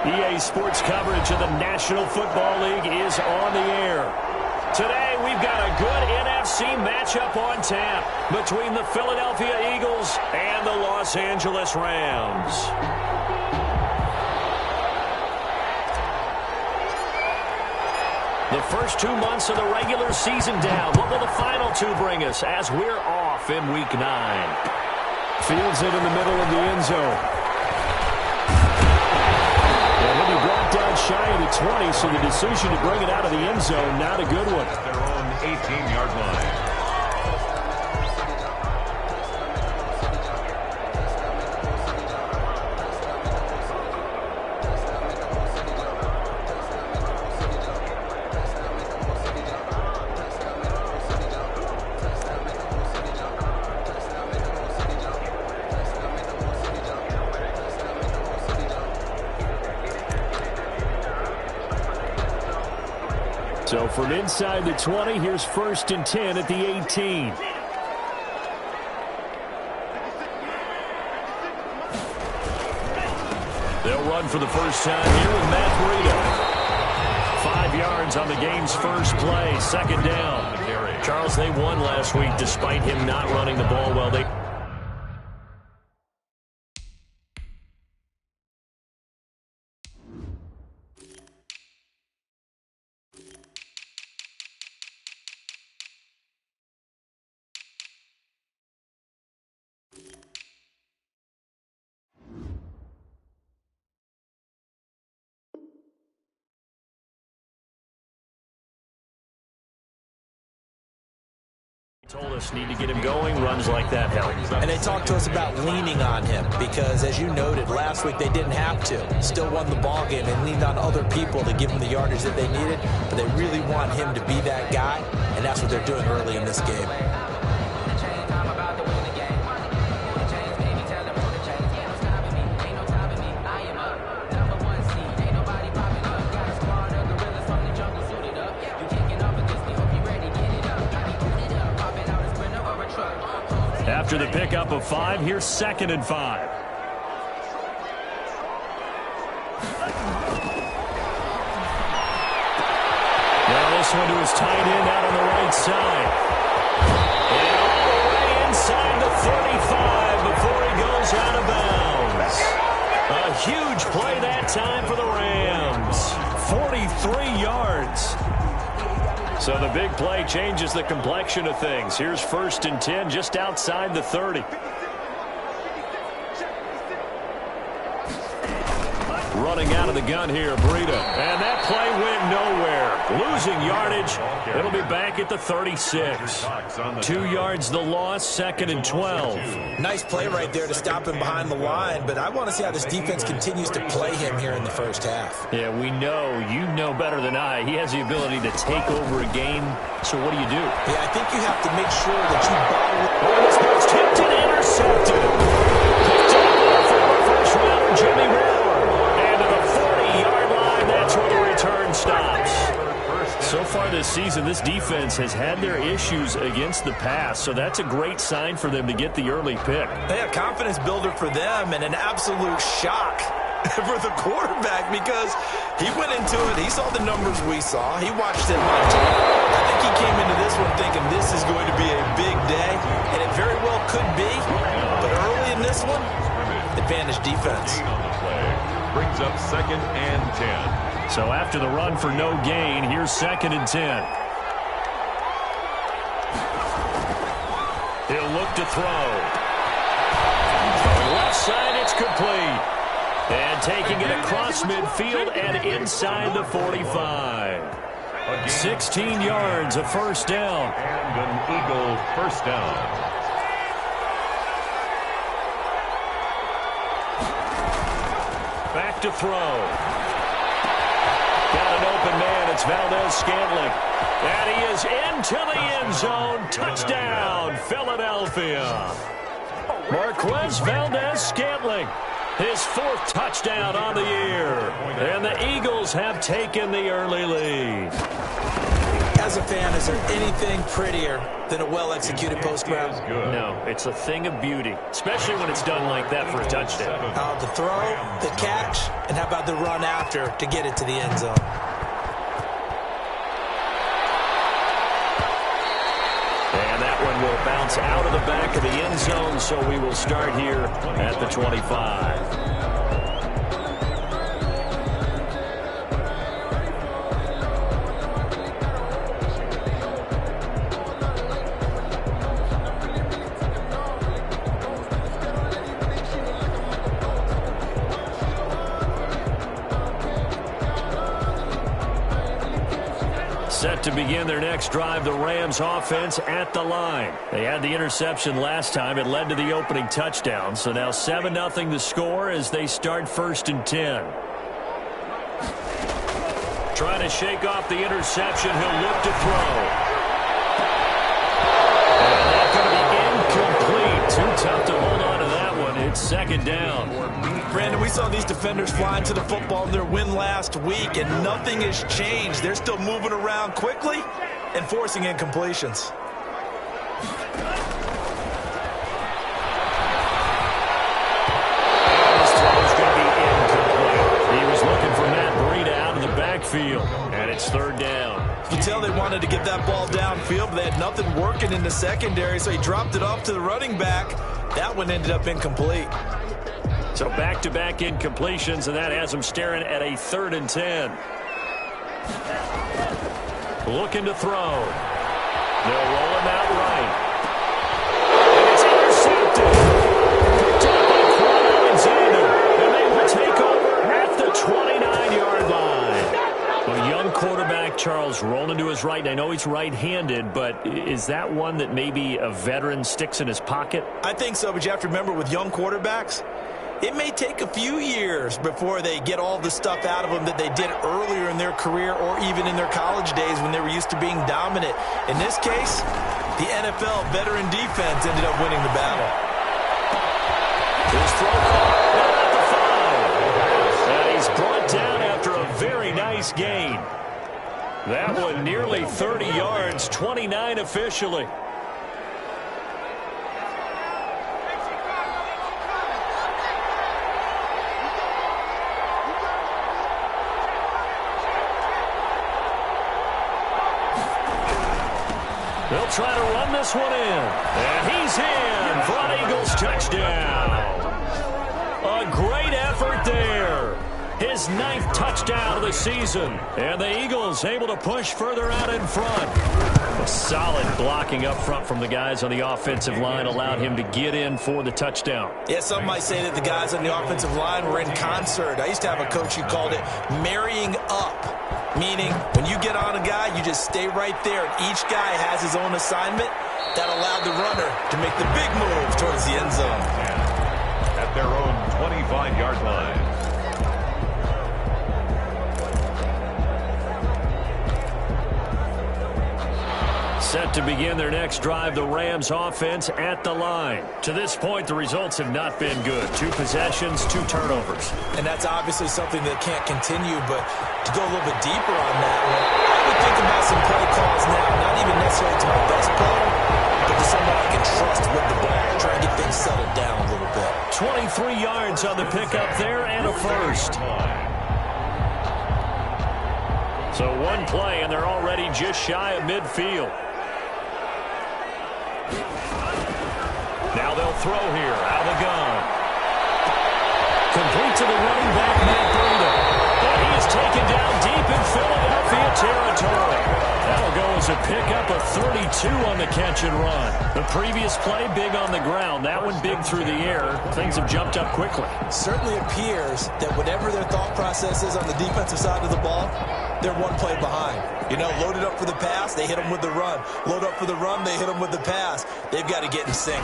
EA Sports coverage of the National Football League is on the air. Today, we've got a good NFC matchup on tap between the Philadelphia Eagles and the Los Angeles Rams. The first 2 months of the regular season down. What will the final two bring us as we're off in Week 9? Fields it in the middle of the end zone. He'll be brought down shy of the 20, so the decision to bring it out of the end zone, not a good one. At their own 18-yard line. So from inside the 20, here's 1st and 10 at the 18. They'll run for the first time here with Matt Breida. 5 yards on the game's first play, 2nd down. Charles, they won last week despite him not running the ball well. Told us need to get him going. Runs like that help. And they talked to us about leaning on him because, as you noted, last week they didn't have to. Still won the ball game and leaned on other people to give them the yardage that they needed. But they really want him to be that guy, and that's what they're doing early in this game. After the pickup of 5, here's 2nd and 5. Now this one to his tight end out on the right side. And all the way inside the 35 before he goes out of bounds. A huge play that time for the Rams. 43 yards. So the big play changes the complexion of things. Here's 1st and 10 just outside the 30. Running out of the gun here, Breida. And that play went nowhere. Losing yardage. It'll be back at the 36. 2 yards the loss, 2nd and 12. Nice play right there to stop him behind the line, but I want to see how this defense continues to play him here in the first half. Yeah, we know, you know better than I, he has the ability to take over a game. So what do you do? Yeah, I think you have to make sure that you bottle it. Oh, this one's tipped and intercepted. Picked up former first rounder Jimmy Ward. And to the 40-yard line, that's where the return stops. So far this season, this defense has had their issues against the pass, so that's a great sign for them to get the early pick. Yeah, confidence builder for them and an absolute shock for the quarterback because he went into it. He saw the numbers we saw. He watched it on tape. I think he came into this one thinking this is going to be a big day, and it very well could be. But early in this one, advantage defense. Brings up 2nd and 10. So after the run for no gain, here's 2nd and 10. He'll look to throw. From the left side, it's complete. And taking it across midfield and inside the 45. 16 yards, a first down. And an Eagle first down. Back to throw. Got an open man. It's Valdez-Scantling. And he is into the end zone. Touchdown, Philadelphia. Marquez Valdez-Scantling. His 4th touchdown on the year. And the Eagles have taken the early lead. As a fan, is there anything prettier than a well-executed post route? No, it's a thing of beauty, especially when it's done like that for a touchdown. The throw, the catch, and how about the run after to get it to the end zone? And that one will bounce out of the back of the end zone, so we will start here at the 25. Set to begin their next drive, the Rams offense at the line. They had the interception last time. It led to the opening touchdown. So now 7-0 the score as they start 1st and 10. Trying to shake off the interception. He'll look to throw. And that's going to be incomplete. Too tough to hold on to that one. It's 2nd down. Brandon, we saw these defenders flying to the football in their win last week, and nothing has changed. They're still moving around quickly and forcing incompletions. This throw is going to be incomplete. He was looking for Matt Breida out of the backfield, and it's 3rd down. You can tell they wanted to get that ball downfield, but they had nothing working in the secondary, so he dropped it off to the running back. That one ended up incomplete. So back-to-back incompletions, and that has him staring at a 3rd and 10. Looking to throw. They'll roll him out right. And it's intercepted. Picked up by Quan Alexander. And they will take over at the 29-yard line. A young quarterback, Charles, rolling to his right. And I know he's right-handed, but is that one that maybe a veteran sticks in his pocket? I think so, but you have to remember with young quarterbacks, it may take a few years before they get all the stuff out of them that they did earlier in their career or even in their college days when they were used to being dominant. In this case, the NFL veteran defense ended up winning the battle. His throw caught at the 5. And he's brought down after a very nice gain. That one nearly 30 yards, 29 officially. They'll try to run this one in. And he's in for an Eagles touchdown. A great effort there. His 9th touchdown of the season. And the Eagles able to push further out in front. A solid blocking up front from the guys on the offensive line allowed him to get in for the touchdown. Yeah, some might say that the guys on the offensive line were in concert. I used to have a coach who called it marrying up. Meaning, when you get on a guy, you just stay right there. And each guy has his own assignment. That allowed the runner to make the big move towards the end zone. At their own 25-yard line. Set to begin their next drive, the Rams offense at the line. To this point, the results have not been good. 2 possessions, 2 turnovers. And that's obviously something that can't continue, but to go a little bit deeper on that one, I would think about some play calls now, not even necessarily to my best player, but to someone I can trust with the ball, try and get things settled down a little bit. 23 yards on the pickup there and a first. So one play, and they're already just shy of midfield. Now they'll throw here out of the gun. Complete to the running back, Matt Breida. And he is taken down deep in Philadelphia territory. That'll go as a pickup of 32 on the catch and run. The previous play, big on the ground. That one big through the air. Things have jumped up quickly. Certainly appears that whatever their thought process is on the defensive side of the ball, they're one play behind. You know, loaded up for the pass, they hit them with the run. Load up for the run, they hit them with the pass. They've got to get in sync.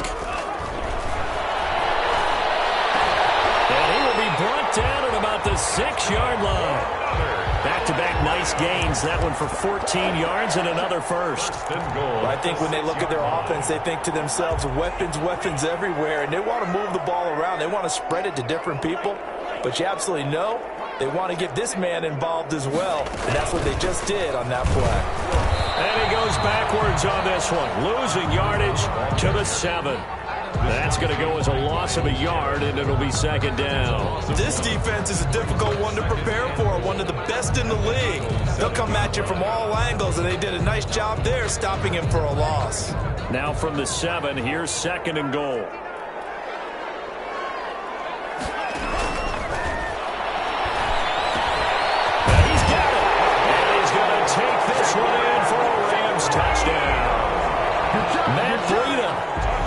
And he will be brought down at about the 6-yard line. Back-to-back nice gains. That one for 14 yards and another first. I think when they look at their offense, they think to themselves, weapons, weapons everywhere. And they want to move the ball around. They want to spread it to different people. But you absolutely know they want to get this man involved as well. And that's what they just did on that play. And he goes backwards on this one, losing yardage to the 7. That's going to go as a loss of a yard, and it'll be second down. This defense is a difficult one to prepare for, one of the best in the league. They'll come at you from all angles, and they did a nice job there stopping him for a loss. Now from the 7, here's second and goal. And he's got it. And he's going to take this one in for a Rams touchdown. Matt Breida,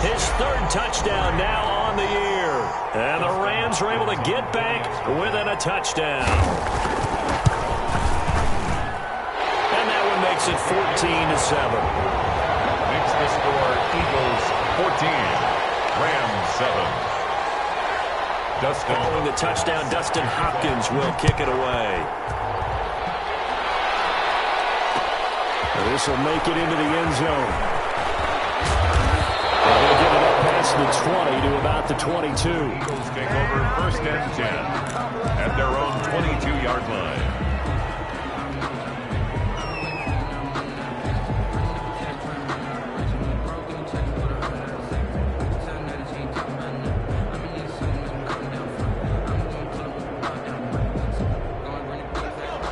his third touchdown now on the year. And the Rams are able to get back within a touchdown. And that one makes it 14-7. Makes the score Eagles 14, Rams 7. Dustin. Following the touchdown, Dustin Hopkins will kick it away. This will make it into the end zone. They're going to get it up past the 20 to about the 22. Eagles take over first and 10 at their own 22-yard line.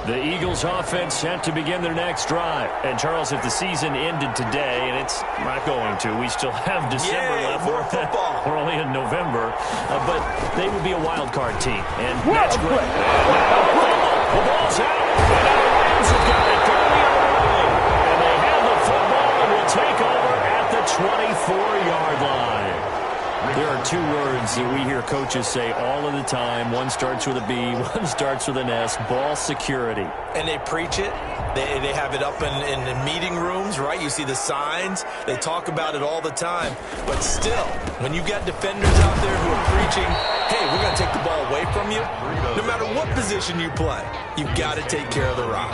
The Eagles offense set to begin their next drive. And, Charles, if the season ended today, and it's not going to, we still have December left. More football. We're only in November. But they would be a wild card team. And that's great. The ball's out. And now the Rams have got it 30 on the line. And they have the football and will take over at the 24-yard line. There are two words that we hear coaches say all of the time. One starts with a B, one starts with an S. Ball security. And they preach it. They have it up in the meeting rooms, right? You see the signs. They talk about it all the time. But still, when you got defenders out there who are preaching, hey, we're going to take the ball away from you, no matter what position you play, you've got to take care of the rock.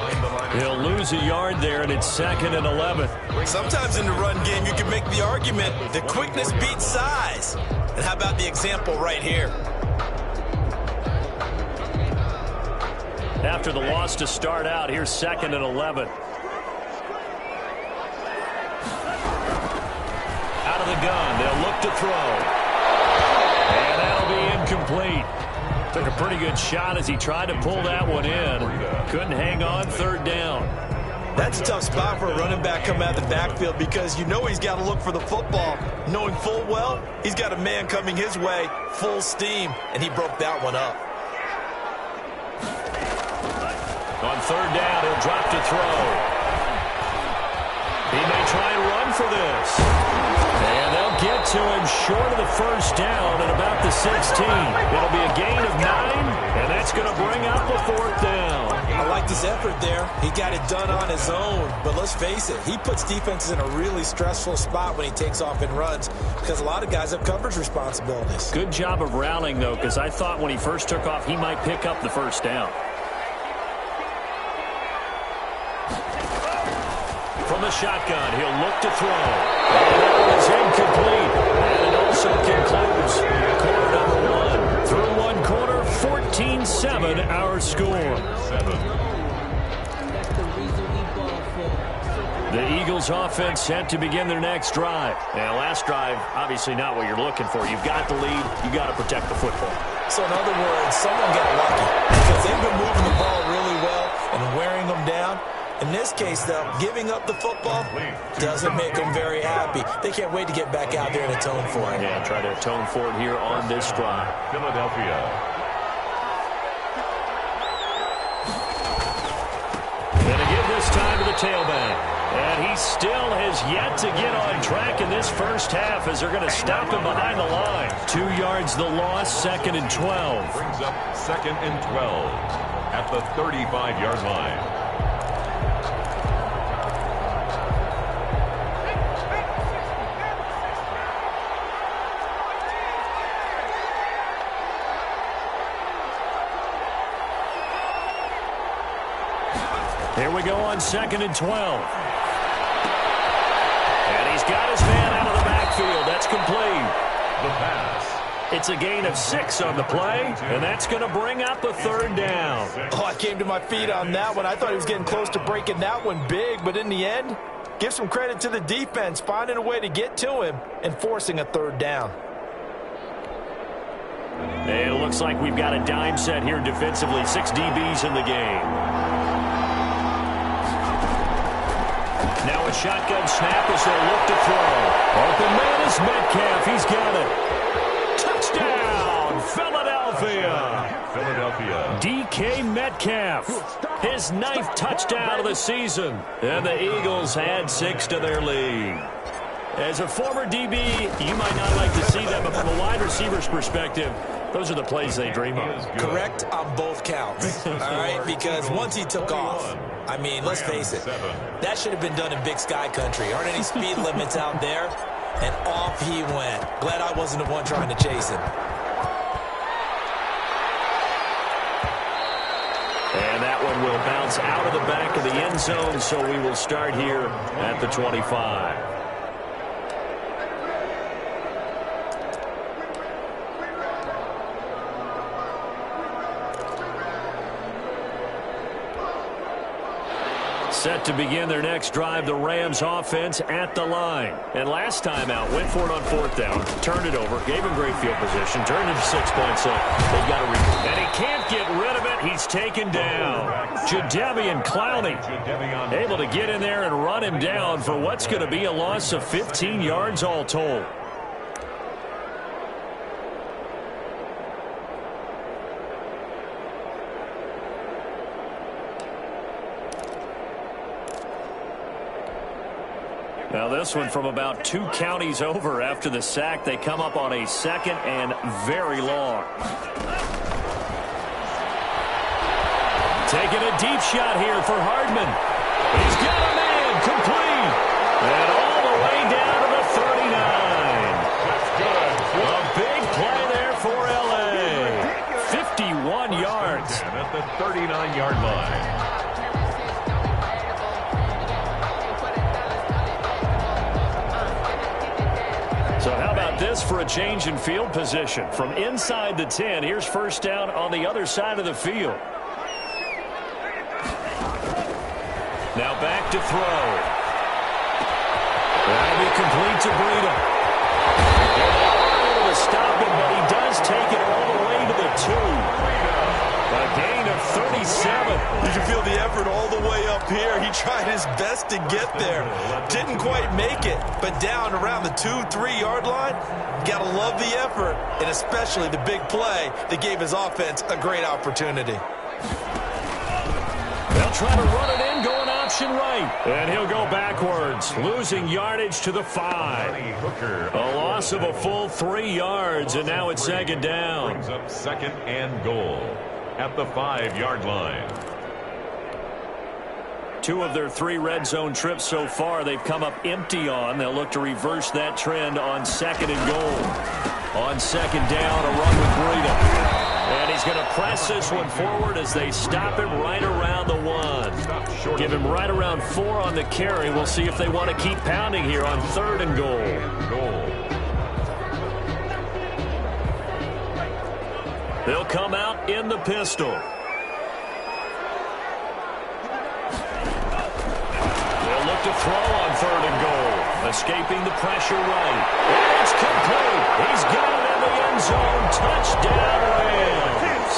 He'll lose a yard there, and it's second and 11. Sometimes in the run game, you can make the argument that quickness beats size. And how about the example right here? After the loss to start out, here's second and 11. Out of the gun, they'll look to throw. And that'll be incomplete. Took a pretty good shot as he tried to pull that one in. Couldn't hang on, third down. That's a tough spot for a running back coming out of the backfield because you know he's got to look for the football, knowing full well he's got a man coming his way, full steam, and he broke that one up. On third down, he'll drop to throw. He may try and run for this. And they'll get to him short of the first down at about the 16. It'll be a gain of 9, and that's going to bring up the fourth down. I like this effort there. He got it done on his own. But let's face it, he puts defenses in a really stressful spot when he takes off and runs because a lot of guys have coverage responsibilities. Good job of rallying, though, because I thought when he first took off, he might pick up the first down. From the shotgun, he'll look to throw. And that was incomplete. And it also concludes quarter number 1. Through one quarter, 14-7 our score. The Eagles offense set to begin their next drive. And last drive, obviously not what you're looking for. You've got the lead. You've got to protect the football. So in other words, someone got lucky because they've been moving the ball really well and wearing them down. In this case, though, giving up the football doesn't make them very happy. They can't wait to get back out there and atone for it. Yeah, try to atone for it here on this drive. Philadelphia. And to give this time to the tailback. And he still has yet to get on track in this first half as they're going to stop him behind the line. 2 yards the loss, second and 12. Brings up second and 12 at the 35-yard line. Here we go on second and 12. And he's got his man out of the backfield. That's complete. The pass. It's a gain of 6 on the play, and that's going to bring up a third down. Oh, I came to my feet on that one. I thought he was getting close to breaking that one big, but in the end, Give some credit to the defense, finding a way to get to him and forcing a third down. It looks like we've got a dime set here defensively. 6 DBs in the game. Now a shotgun snap as they'll look to throw. Open man is Metcalf. He's got it. Touchdown, Philadelphia. DK Metcalf, his 9th touchdown of the season. And the Eagles add 6 to their lead. As a former DB, you might not like to see that, but from a wide receiver's perspective, those are the plays they dream of. Correct on both counts, all right? Because once he took off, I mean, let's face it, that should have been done in Big Sky country. Aren't any speed limits out there? And off he went. Glad I wasn't the one trying to chase him. And that one will bounce out of the back of the end zone, so we will start here at the 25. Set to begin their next drive, the Rams offense at the line. And last time out, went for it on 4th down, turned it over, gave him great field position, turned it to 6 points, so they've got to recoup. And he can't get rid of it. He's taken down. Jadeveon Clowney able to get in there and run him down for what's going to be a loss of 15 yards all told. Now this one from about 2 counties over after the sack. They come up on a 2nd and very long. Taking a deep shot here for Hardman. He's got a man complete. And all the way down to the 39. A big play there for L.A. 51 yards. At the 39-yard line. So how about this for a change in field position? From inside the 10, here's 1st down on the other side of the field. Now back to throw. That'll be complete to Breida. They're not able to stop him, but he does take it all the way to the 2. A gain of 37. You can feel the effort all the way up here. He tried his best to get there. Didn't quite make it, but down around the 2-3 yard line, got to love the effort, and especially the big play that gave his offense a great opportunity. They'll try to run it in, going option right. And he'll go backwards, losing yardage to the 5. A loss of a full 3 yards, and now it's 2nd down. Brings up 2nd and goal at the 5-yard line. 2 of their 3 red zone trips so far, they've come up empty on. They'll look to reverse that trend on 2nd and goal. On 2nd down, a run with Breida. And he's going to press this one forward as they stop him right around the 1. Give him right around 4 on the carry. We'll see if they want to keep pounding here on 3rd and goal. They'll come out in the pistol. They'll look to throw on 3rd and goal. Escaping the pressure right. And it's complete. He's got it in the end zone. Touchdown, Rams.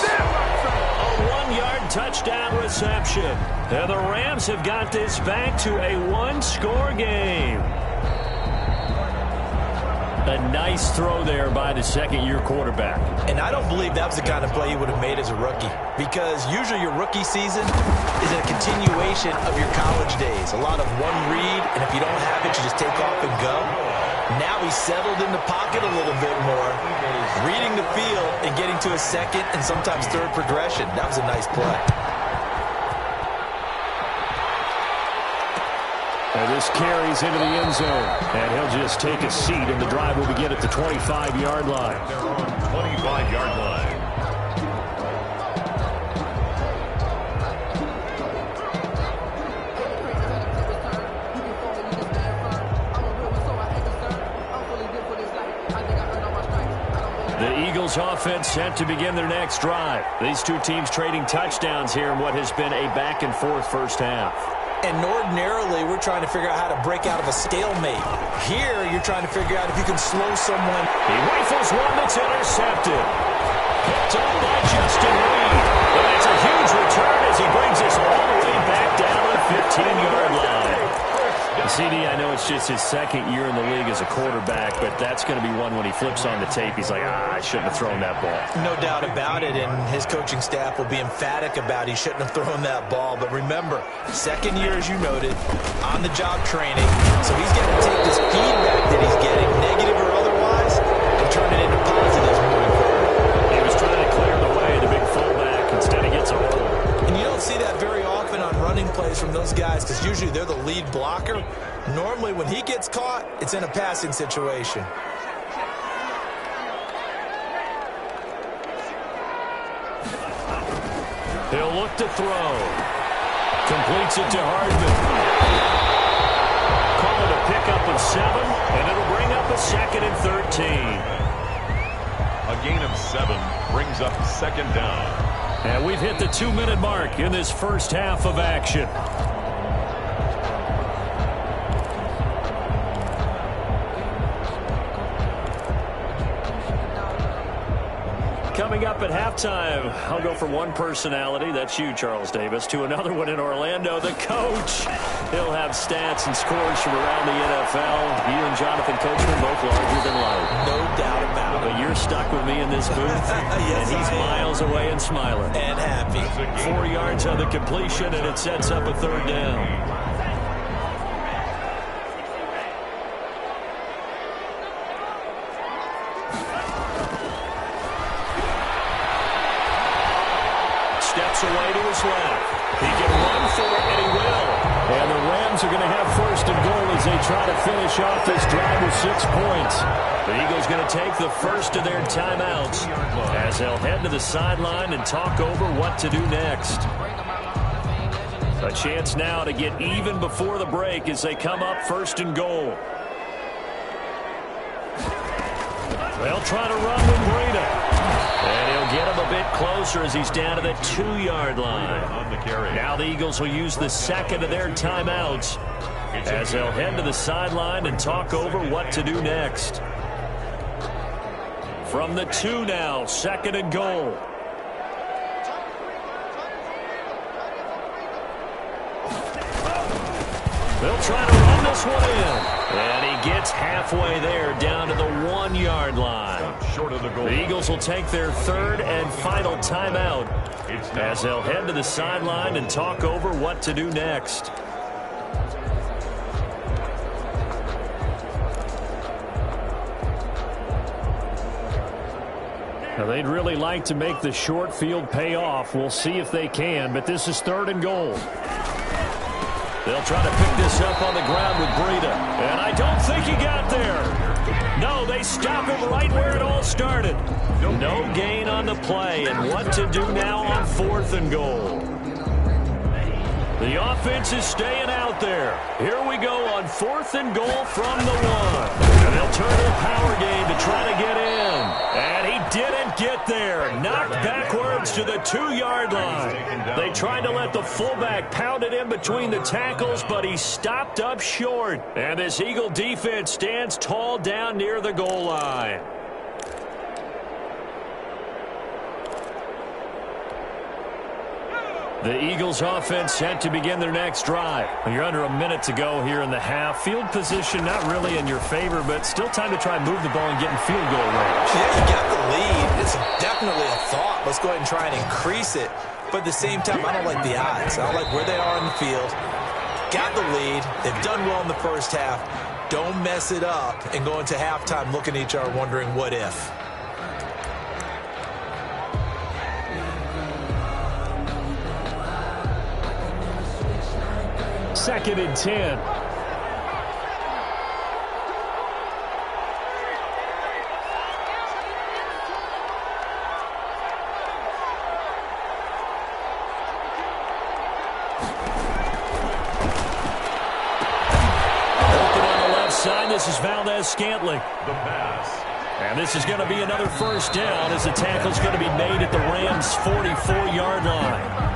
A 1-yard touchdown reception. And the Rams have got this back to a 1-score game. A nice throw there by the 2nd-year quarterback. And I don't believe that was the kind of play he would have made as a rookie, because usually your rookie season is a continuation of your college days. A lot of one read, and if you don't have it, you just take off and go. Now he's settled in the pocket a little bit more, reading the field and getting to a 2nd and sometimes 3rd progression. That was a nice play. And this carries into the end zone. And he'll just take a seat, and the drive will begin at the 25-yard line. They're on 25-yard line. The Eagles offense set to begin their next drive. These 2 teams trading touchdowns here in what has been a back-and-forth first half. And ordinarily, we're trying to figure out how to break out of a stalemate. Here, you're trying to figure out if you can slow someone. He rifles one that's intercepted. Picked up by Justin Reed. But it's a huge return as he brings us all the way back down to the 15-yard line. CD, I know it's just his second year in the league as a quarterback, but that's going to be one when he flips on the tape. He's like, I shouldn't have thrown that ball. No doubt about it, and his coaching staff will be emphatic about he shouldn't have thrown that ball. But remember, second year, as you noted, on-the-job training. So he's got to take this feedback that he's getting, negative or otherwise, and turn it into positives moving forward. He was trying to clear the way, the big fullback. Instead, he gets a hole. And you don't see that very often on running plays from those guys because usually they're the lead blocker. Normally, when he gets caught, it's in a passing situation. He'll look to throw. Completes it to Hardman. Call it a pickup of 7, and it'll bring up a 2nd and 13. A gain of 7 brings up 2nd down. And we've hit the 2-minute mark in this first half of action. Coming up at halftime, I'll go from one personality, that's you, Charles Davis, to another one in Orlando, the coach. He'll have stats and scores from around the NFL. You and Jonathan Coachman both larger than life. No doubt about it. But you're stuck with me in this booth, Yes, and he's miles away and smiling. And happy. 4 yards on the completion, and it sets up a 3rd down. Steps away to his left. He can run for it, and he will. And the Rams are going to have 1st and goal as they try to finish off this drive with 6 points. The Eagles going to take the first of their timeouts as they'll head to the sideline and talk over what to do next. A chance now to get even before the break as they come up 1st and goal. They'll try to run with Breida. And he'll get him a bit closer as he's down to the 2-yard line. Now the Eagles will use the 2nd of their timeouts as they'll head to the sideline and talk over what to do next. From the 2 now, 2nd and goal. They'll try to run this one in. And he gets halfway there down to the 1-yard line. Short of the goal. The Eagles will take their 3rd and final timeout as they'll head to the sideline and talk over what to do next. Now they'd really like to make the short field pay off. We'll see if they can, but this is 3rd and goal. They'll try to pick this up on the ground with Breida. And I don't think he got there. No, they stop him right where it all started. No gain on the play. And what to do now on 4th and goal. The offense is staying out there. Here we go on 4th and goal from the 1. And they'll turn to a power game to try to get in. And he didn't get there. Knocked backwards to the 2-yard line. They tried to let the fullback pound it in between the tackles, but he stopped up short. And this Eagle defense stands tall down near the goal line. The Eagles offense set to begin their next drive. You're under a minute to go here in the half. Field position not really in your favor, but still time to try and move the ball and get in field goal range. Yeah, you got the lead. It's definitely a thought. Let's go ahead and try and increase it. But at the same time, I don't like the odds. I don't like where they are in the field. Got the lead. They've done well in the first half. Don't mess it up and go into halftime looking at each other wondering what if. Second and 10. This is Valdez-Scantling. The pass. And this is going to be another 1st down as the tackle's going to be made at the Rams' 44-yard line.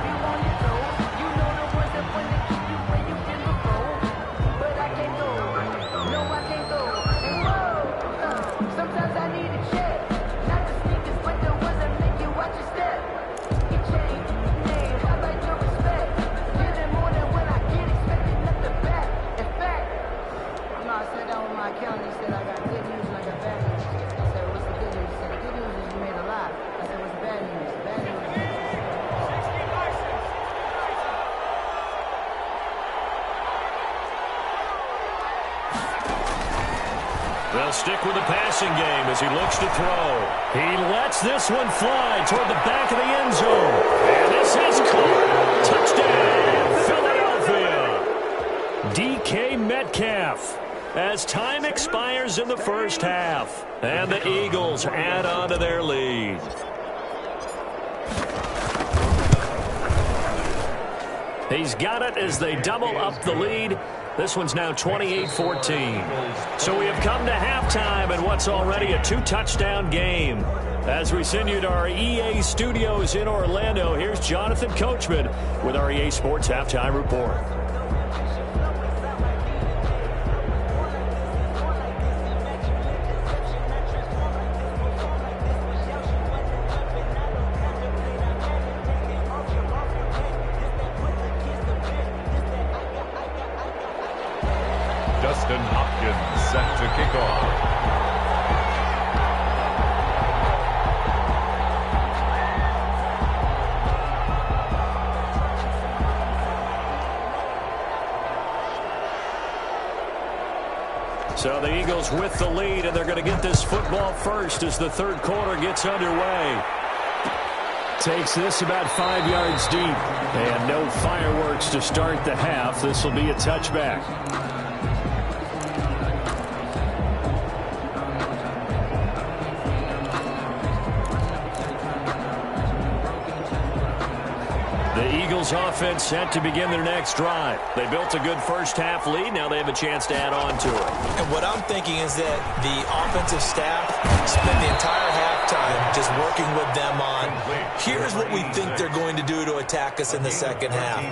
They'll stick with the passing game as he looks to throw. He lets this one fly toward the back of the end zone. And this is caught. Touchdown, Philadelphia. DK Metcalf. As time expires in the first half. And the Eagles add on to their lead. He's got it as they double up the lead. This one's now 28-14. So we have come to halftime in what's already a two-touchdown game. As we send you to our EA studios in Orlando, here's Jonathan Coachman with our EA Sports Halftime Report. Justin Hopkins set to kick off. So the Eagles with the lead, and they're going to get this football first as the third quarter gets underway. Takes this about 5 yards deep, and no fireworks to start the half. This will be a touchback. The Eagles offense set to begin their next drive. They built a good first half lead. Now they have a chance to add on to it. And what I'm thinking is that the offensive staff spent the entire halftime just working with them on, here's what we think they're going to do to attack us in the second half.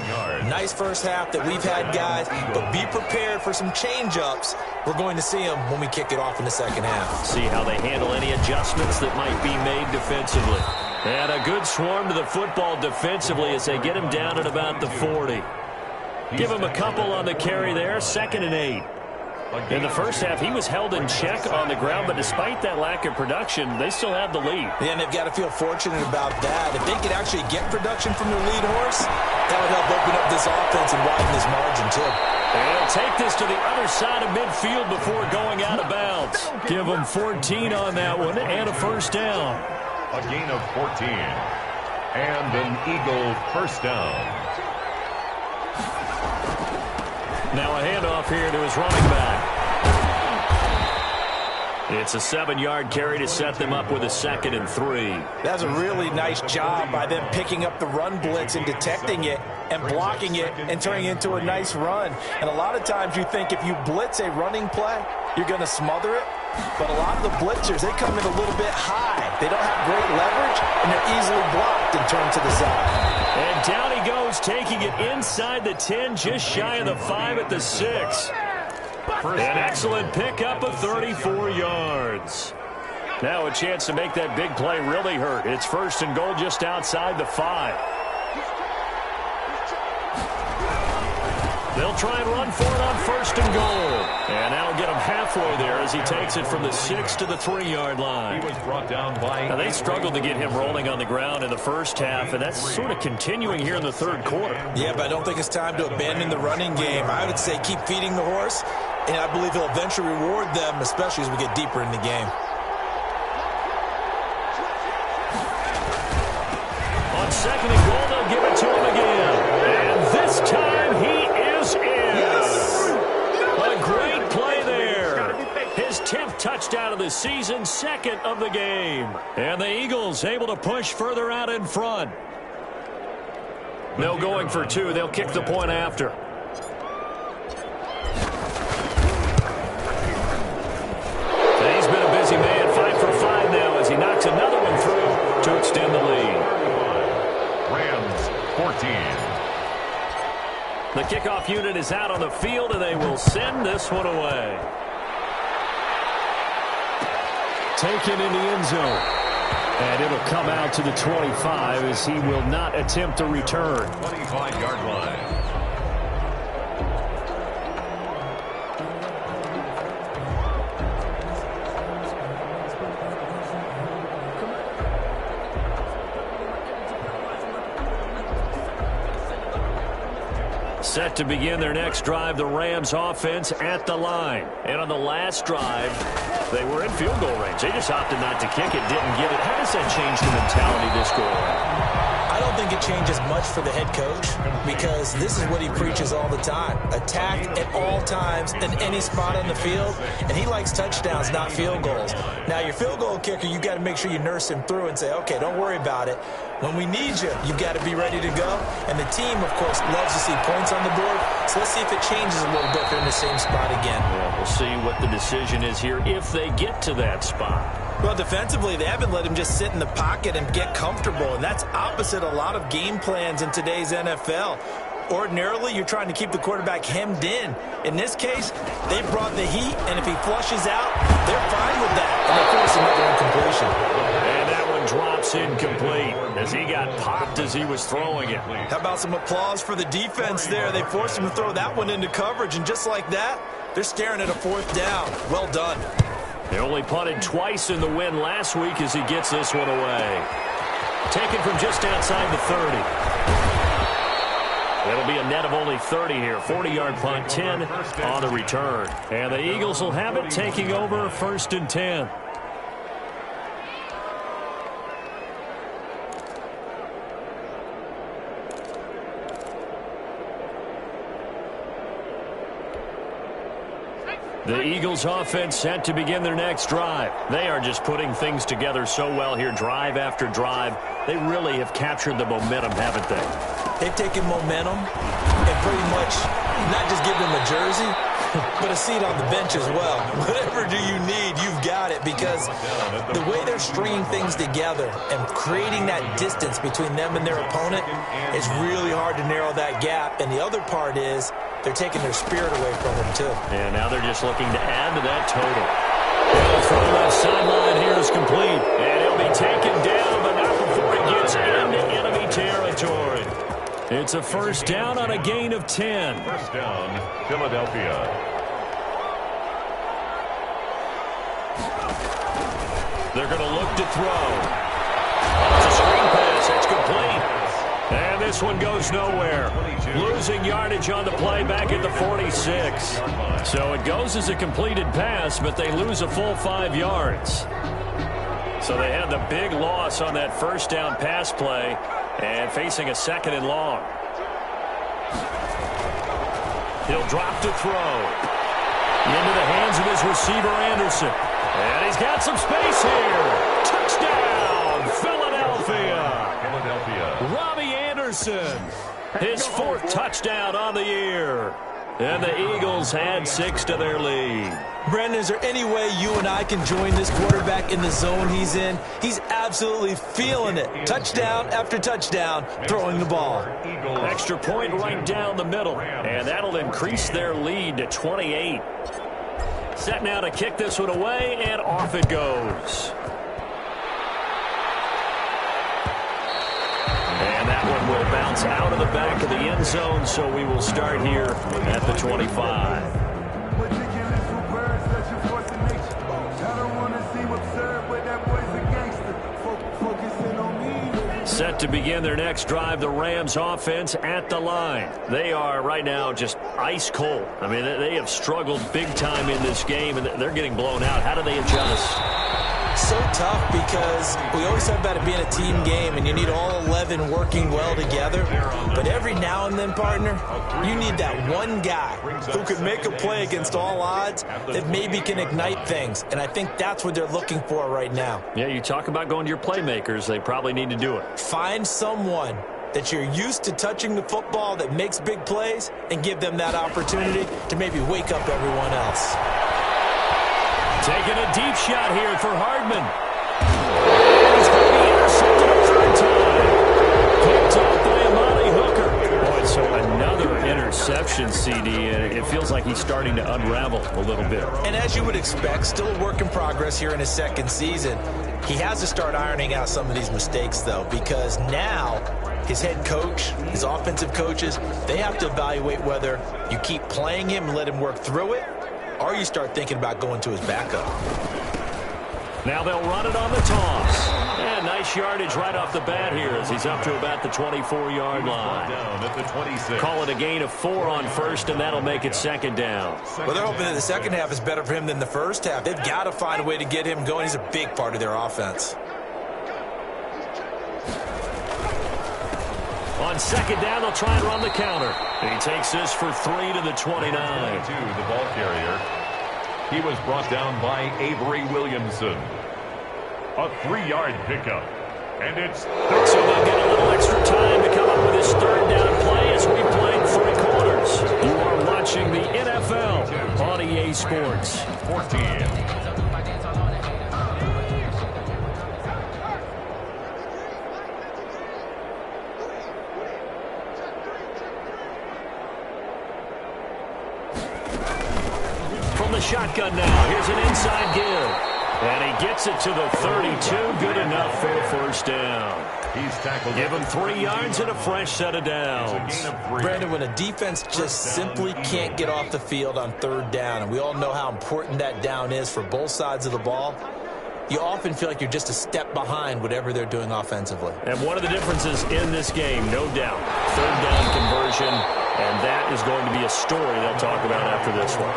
Nice first half that we've had, guys, but be prepared for some change-ups. We're going to see them when we kick it off in the second half. See how they handle any adjustments that might be made defensively. And a good swarm to the football defensively as they get him down at about the 40. Give him a couple on the carry there, 2nd and 8. In the first half, he was held in check on the ground, but despite that lack of production, they still have the lead. Yeah, and they've got to feel fortunate about that. If they could actually get production from their lead horse, that would help open up this offense and widen this margin, too. And they'll take this to the other side of midfield before going out of bounds. Give them 14 on that one and a first down. A gain of 14. And an Eagle first down. Now a handoff here to his running back. It's a 7-yard carry to set them up with a 2nd and 3. That's a really nice job by them picking up the run blitz and detecting it and blocking it and turning it into a nice run. And a lot of times you think if you blitz a running play, you're going to smother it. But a lot of the blitzers, they come in a little bit high. They don't have great leverage, and they're easily blocked and turned to the side. And down he goes, taking it inside the 10, just shy of the 5 at the 6. An excellent pickup of 34 yards. Now a chance to make that big play really hurt. It's 1st and goal just outside the 5. They'll try and run for it on 1st and goal. And that'll get him halfway there as he takes it from the 6 to the 3-yard line. He was brought down by... Now, they struggled to get him rolling on the ground in the first half, and that's sort of continuing here in the third quarter. Yeah, but I don't think it's time to abandon the running game. I would say keep feeding the horse, and I believe he'll eventually reward them, especially as we get deeper in the game. On 2nd and goal, they'll give it to him again. And this time he is in. A great play there. His 10th touchdown of the season, 2nd of the game. And the Eagles able to push further out in front. No going for 2. They'll kick the point after. And he's been a busy man, 5 for 5 now as he knocks another one through to extend the lead. Rams 14. The kickoff unit is out on the field, and they will send this one away. Taken in the end zone. And it'll come out to the 25 as he will not attempt a return. 25-yard line. Set to begin their next drive, the Rams offense at the line. And on the last drive, They were in field goal range. They just opted not to kick it, didn't get it. How does that change the mentality this go around? I don't think it changes much for the head coach because this is what he preaches all the time. Attack at all times in any spot on the field, and he likes touchdowns, not field goals. Now, your field goal kicker, you got to make sure you nurse him through and say, okay, don't worry about it. When we need you, you've got to be ready to go. And the team, of course, loves to see points on the board. So let's see if it changes a little bit. They're in the same spot again. Well, we'll see what the decision is here if they get to that spot. Well, defensively, they haven't let him just sit in the pocket and get comfortable, and that's opposite a lot of game plans in today's NFL. Ordinarily, you're trying to keep the quarterback hemmed in. In this case, they brought the heat, and if he flushes out, they're fine with that. And, of course, another incompletion. And that one drops incomplete as he got popped as he was throwing it. How about some applause for the defense there? They forced him to throw that one into coverage, and just like that, they're staring at a fourth down. Well done. They only punted twice in the win last week as he gets this one away. Taken from just outside the 30. It'll be a net of only 30 here. 40-yard punt, 10 on the return. And the Eagles will have it, taking over 1st and 10. The Eagles offense set to begin their next drive. They are just putting things together so well here, drive after drive. They really have captured the momentum, haven't they? They've taken momentum and pretty much not just given them a jersey, but a seat on the bench as well. Whatever do you need, you've got it, because the way they're stringing things together and creating that distance between them and their opponent, it's really hard to narrow that gap. And the other part is they're taking their spirit away from them, too. And now they're just looking to add to that total. And from the left sideline here is complete. And he'll be taken down, but not before he gets into enemy territory. It's a first down on a gain of 10. First down, Philadelphia. They're going to look to throw. It's a screen pass. It's complete. And this one goes nowhere. Losing yardage on the play back at the 46. So it goes as a completed pass, but they lose a full 5 yards. So they had the big loss on that first down pass play and facing a 2nd and long. He'll drop to throw. Into the hands of his receiver, Anderson. And he's got some space here. Touchdown, Philadelphia. Robbie Anderson, his 4th touchdown on the year. And the Eagles add 6 to their lead. Brandon, is there any way you and I can join this quarterback in the zone he's in? He's absolutely feeling it. Touchdown after touchdown, throwing the ball. Extra point right down the middle. And that'll increase their lead to 28. Set now to kick this one away, and off it goes. And that one will bounce out of the back of the end zone, so we will start here at the 25. Set to begin their next drive, the Rams offense at the line. They are right now just ice cold. I mean, they have struggled big time in this game, and they're getting blown out. How do they adjust? So tough because we always talk about it being a team game and you need all 11 working well together. But every now and then, partner, you need that one guy who can make a play against all odds that maybe can ignite things. And I think that's what they're looking for right now. Yeah, you talk about going to your playmakers. They probably need to do it. Find someone that you're used to touching the football that makes big plays and give them that opportunity to maybe wake up everyone else. Taking a deep shot here for Hardman. He's going to be intercepted a 3rd time. Picked up by Amani Hooker. Boy, so another interception, CD, and it feels like he's starting to unravel a little bit. And as you would expect, still a work in progress here in his 2nd season. He has to start ironing out some of these mistakes, though, because now his head coach, his offensive coaches, they have to evaluate whether you keep playing him and let him work through it, or you start thinking about going to his backup. Now they'll run it on the toss. And nice yardage right off the bat here as he's up to about the 24-yard line. Down at the 26. Call it a gain of 4 on first, and that'll make it second down. Well, they're hoping that the second half is better for him than the first half. They've got to find a way to get him going. He's a big part of their offense. On second down, they'll try and run the counter. And he takes this for 3 to the 29. The ball carrier. He was brought down by Avery Williamson. A 3-yard pickup. And it's... So they'll get a little extra time to come up with his third down play as we played 3 quarters. You are watching the NFL on EA Sports. 14. Shotgun now. Here's an inside give. And he gets it to the 32. Good enough for a first down. He's tackled. Give him 3 yards and a fresh set of downs. Brandon, when a defense just simply can't get off the field on third down, and we all know how important that down is for both sides of the ball, you often feel like you're just a step behind whatever they're doing offensively. And one of the differences in this game, no doubt, third down conversion, and that is going to be a story they'll talk about after this one.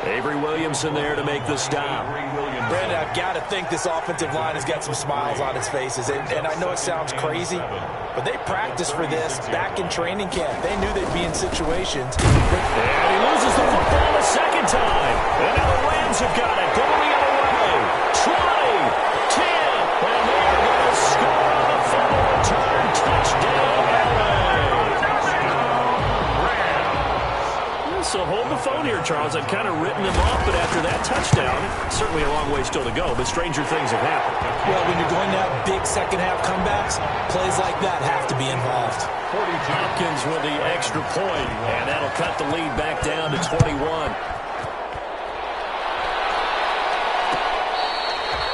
Avery Williamson there to make the stop. Brandon, I've got to think this offensive line has got some smiles on its faces. And I know it sounds crazy, but they practiced for this back in training camp. They knew they'd be in situations. And he loses the football a second time. And now the Rams have got it. Going the other way. 20, 10, and they're going to score on the fumble return. Touchdown, LA. So hold the phone here, Charles. I've kind of written them off, but after that touchdown, certainly a long way still to go, but stranger things have happened. Well, when you're going to have big second-half comebacks, plays like that have to be involved. Hopkins with the extra point, and that'll cut the lead back down to 21.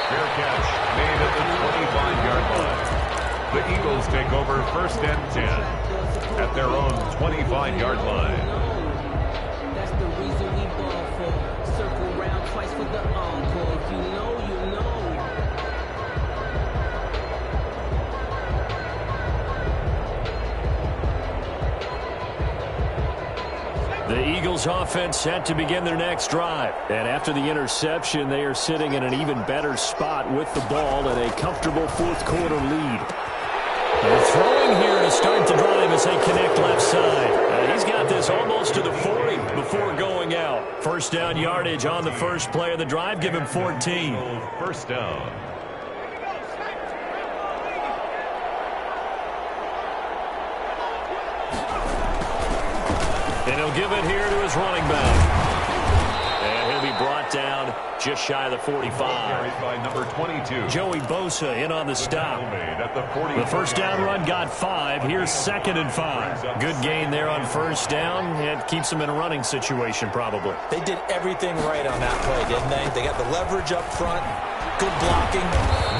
Fair catch made at the 25-yard line. The Eagles take over first and 10 at their own 25-yard line. The reason we ball for. Circle round twice for the encore. If you know, you know. The Eagles offense set to begin their next drive. And after the interception, they are sitting in an even better spot with the ball and a comfortable fourth quarter lead. They're throwing here to start the drive as they connect left side. He's got this almost to the 40 before going out. First down yardage on the first play of the drive. Give him 14. First down. And he'll give it here to his running back. And he'll be brought down just shy of the 45. By number 22. Joey Bosa in on the stop. At the The first down run got 5. Here's 2nd and 5. Good gain there on first down. And keeps them in a running situation probably. They did everything right on that play, didn't they? They got the leverage up front. Good blocking.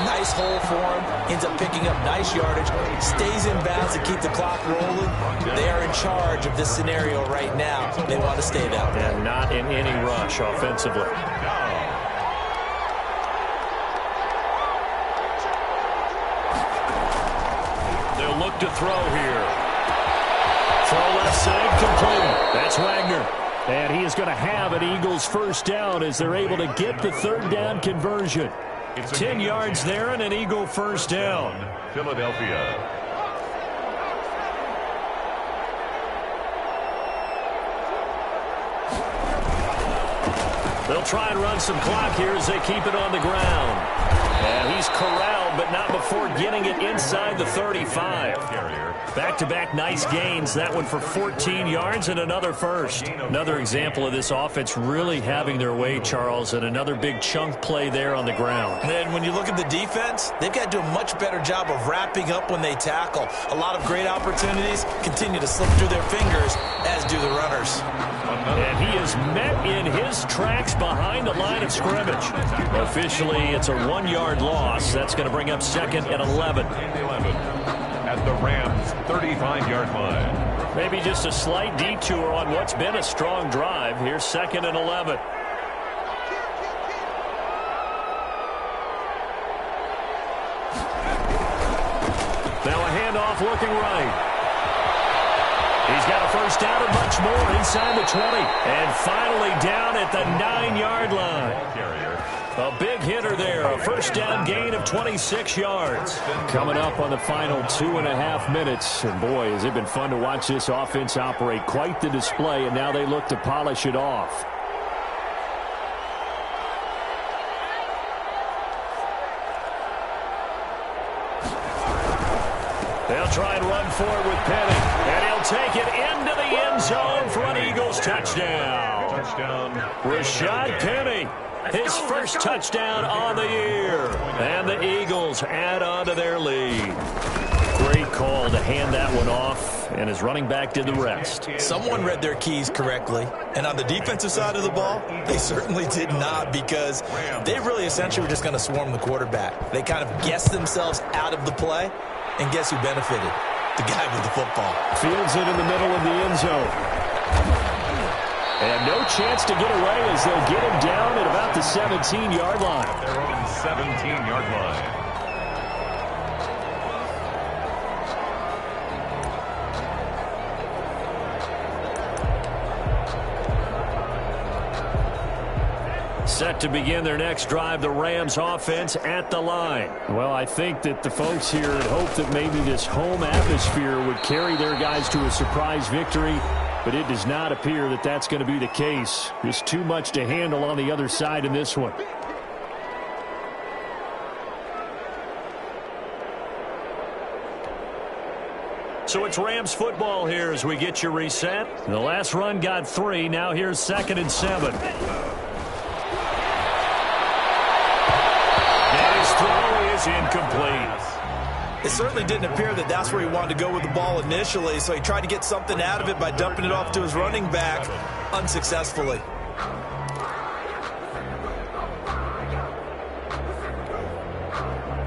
Nice hole for him. Ends up picking up nice yardage. Stays in bounds to keep the clock rolling. They are in charge of this scenario right now. They want to stay that way. And not in any rush offensively. They'll look to throw here. Throw left side complete. That's Wagner. And he is going to have an Eagles first down as they're able to get the third down conversion. 10 yards there and an Eagle first down. Philadelphia. They'll try and run some clock here as they keep it on the ground. And he's corralled, but not before getting it inside the 35. Back-to-back nice gains. That one for 14 yards and another first. Another example of this offense really having their way, Charles, and another big chunk play there on the ground. And when you look at the defense, they've got to do a much better job of wrapping up when they tackle. A lot of great opportunities continue to slip through their fingers, as do the runners. And he is met in his tracks behind the line of scrimmage. Officially, it's a 1-yard loss. That's going to bring up 2nd and 11. At the Rams' 35-yard line. Maybe just a slight detour on what's been a strong drive. Here's 2nd and 11. Now a handoff looking right. He's got a first down and much more inside the 20. And finally down at the 9-yard line. A big hitter there. A first down gain of 26 yards. Coming up on the final 2.5 minutes. And boy, has it been fun to watch this offense operate. Quite the display, and now they look to polish it off. They'll try and run forward with Penny. And he'll take it into the end zone for an Eagles touchdown. Rashad Penny, his first touchdown on the year. And the Eagles add on to their lead. Great call to hand that one off, and his running back did the rest. Someone read their keys correctly, and on the defensive side of the ball, they certainly did not, because they really essentially were just going to swarm the quarterback. They kind of guessed themselves out of the play, and guess who benefited? The guy with the football. Fields it in the middle of the end zone. And no chance to get away as they'll get him down at about the 17-yard line. Their own 17-yard line. Set to begin their next drive, the Rams offense at the line. Well, I think that the folks here had hoped that maybe this home atmosphere would carry their guys to a surprise victory, but it does not appear that that's going to be the case. Just too much to handle on the other side in this one. So it's Rams football here as we get you reset. The last run got 3. Now here's 2nd and 7. Incomplete. It certainly didn't appear that that's where he wanted to go with the ball initially, so he tried to get something out of it by dumping it off to his running back unsuccessfully.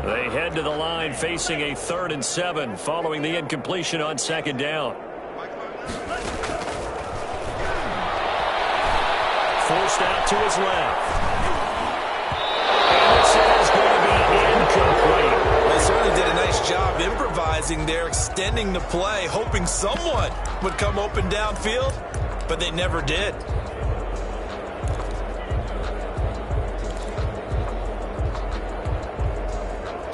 They head to the line facing a 3rd and 7 following the incompletion on 2nd down. Forced out to his left. They certainly did a nice job improvising there, extending the play, hoping someone would come open downfield, but they never did.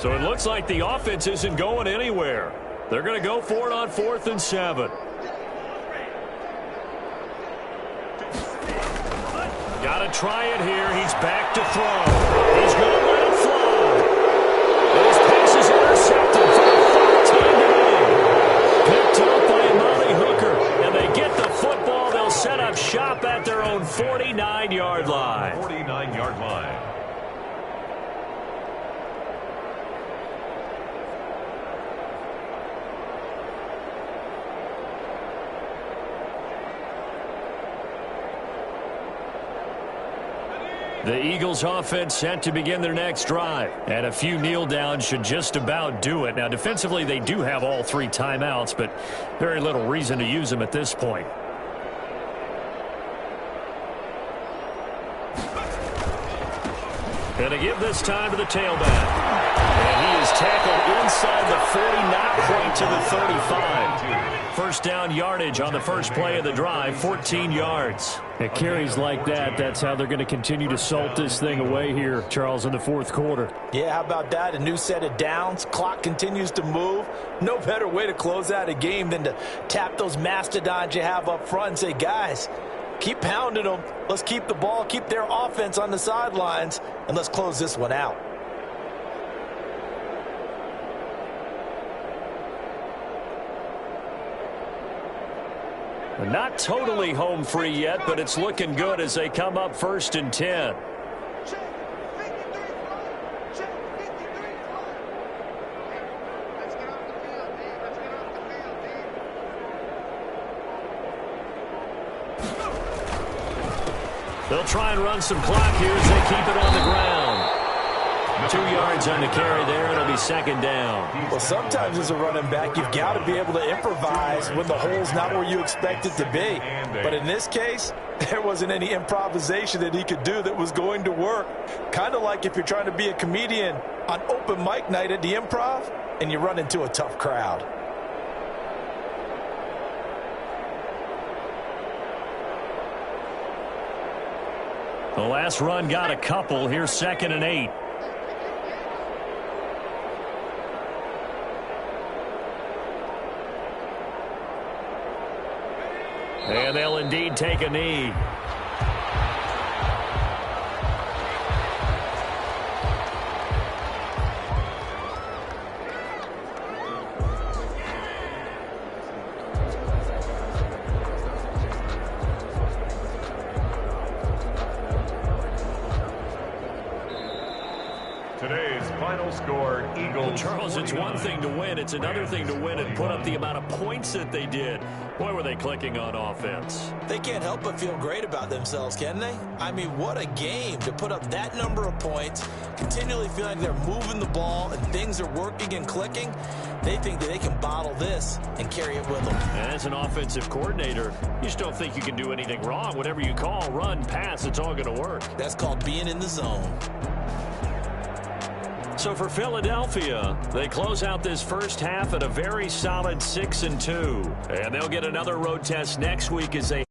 So it looks like the offense isn't going anywhere. They're going to go for it on 4th and 7. Got to try it here. He's back to throw. He's going to let it fly. His pass is intercepted for the 4th time today. Picked up by Amari Hooker. And they get the football. They'll set up shop at their own 49-yard line. 49-yard line. The Eagles offense set to begin their next drive. And a few kneel downs should just about do it. Now, defensively, they do have all 3 timeouts, but very little reason to use them at this point. And to give this time to the tailback. And he is tackled inside the 40, not quite to the 35. First down yardage on the first play of the drive, 14 yards. It carries like that. That's how they're going to continue to salt this thing away here, Charles, in the 4th quarter. Yeah, how about that? A new set of downs. Clock continues to move. No better way to close out a game than to tap those mastodons you have up front and say, guys, keep pounding them. Let's keep the ball, keep their offense on the sidelines, and let's close this one out. Not totally home free yet, but it's looking good as they come up 1st and 10. They'll try and run some clock here as they keep it on the ground. 2 yards on the carry there. It'll be 2nd down. Well, sometimes as a running back, you've got to be able to improvise when the hole's not where you expect it to be. But in this case, There wasn't any improvisation that he could do that was going to work. Kind of like if you're trying to be a comedian on open mic night at the Improv and you run into a tough crowd. The last run got a couple. Here's 2nd and 8. And they'll indeed take a knee. Today's final score, Eagles. Charles, it's one thing to win. It's another thing to win and put up the amount of points that they did. Boy, were they clicking on offense. They can't help but feel great about themselves, can they? I mean, what a game to put up that number of points, continually feel like they're moving the ball and things are working and clicking. They think that they can bottle this and carry it with them. And as an offensive coordinator, you just don't think you can do anything wrong. Whatever you call, run, pass, it's all going to work. That's called being in the zone. So for Philadelphia, they close out this first half at a very solid 6-2. And they'll get another road test next week as they